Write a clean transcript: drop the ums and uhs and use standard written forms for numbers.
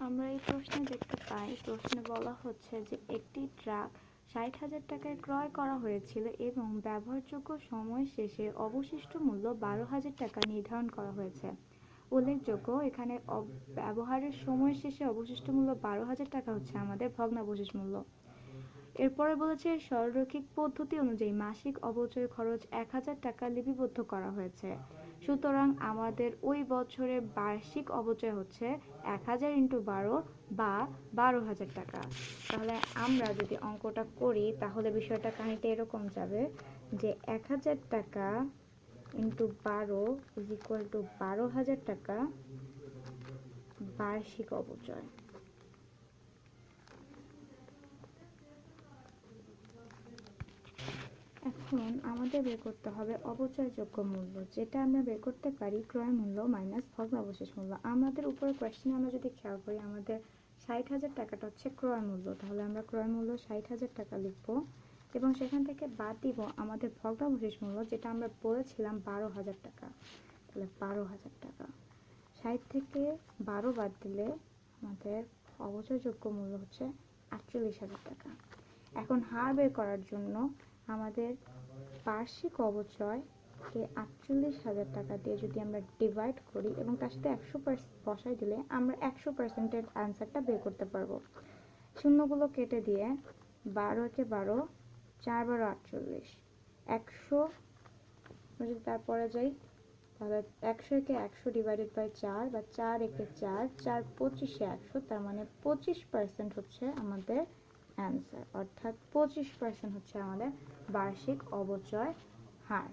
আমরা এই প্রশ্নে দেখতে পাই, প্রশ্নে বলা হচ্ছে যে একটি ট্রাক ৬০,০০০ টাকায় ক্রয় করা হয়েছিল এবং ব্যবহারযোগ্য সময় শেষে অবশিষ্ট মূল্য ১২,০০০ টাকা নির্ধারণ করা হয়েছে। উল্লেখযোগ্য, এখানে ব্যবহারের সময় শেষে অবশিষ্ট মূল্য ১২,০০০ টাকা হচ্ছে আমাদের ভগ্নাবশেষ মূল্য। এরপরে বলেছে সরলরৈখিক পদ্ধতি অনুযায়ী মাসিক অবচয় খরচ ১,০০০ টাকা লিপিবদ্ধ করা হয়েছে। সুতরাং আমাদের ওই বছরের বার্ষিক অবচয় হচ্ছে ১,০০০ × ১২ বা ১২,০০০ টাকা। তাহলে আমরা যদি অঙ্কটা করি তাহলে বিষয়টা কাহিনীটা এরকম যাবে যে ১,০০০ টাকা × ১২ = ১২,০০০ টাকা বার্ষিক অবচয়। এখন আমাদের বের করতে হবে অবচয়যোগ্য মূল্য, যেটা আমরা বের করতে পারি ক্রয় মূল্য মাইনাস ভগ্নাবশেষ মূল্য। আমাদের উপরের কোয়েশ্চেনে আমরা যদি খেয়াল করি, আমাদের ৬০,০০০ টাকাটা হচ্ছে ক্রয় মূল্য, তাহলে আমরা ক্রয় মূল্য ৬০,০০০ টাকা লিখবো এবং সেখান থেকে বাদ দিব আমাদের ভগ্নাবশেষ মূল্য, যেটা আমরা বলেছিলাম ১২,০০০ টাকা। তাহলে ১২,০০০ টাকা, ৬০ থেকে ১২ বাদ দিলে আমাদের অবচয়যোগ্য মূল্য হচ্ছে ৪৮,০০০ টাকা। এখন হার বের করার জন্য আমাদের বার্ষিক অবচয়কে ৪৮,০০০ টাকা দিয়ে যদি আমরা ডিভাইড করি এবং তার সাথে ১০০% বসাই দিলে আমরা ১০০%-এর অ্যান্সারটা বের করতে পারবো। শূন্যগুলো কেটে দিয়ে ১২ × ১২, ৪ × ১২ = ৪৮। ১০০ যদি তারপরে যাই তাহলে ১০০ কে ১০০ / ৪ বা ৪ × ৪, ৪ × ২৫ = ১০০, তার মানে 25% হচ্ছে আমাদের অ্যান্সার, অর্থাৎ 25% হচ্ছে আমাদের বার্ষিক অবচয় হার।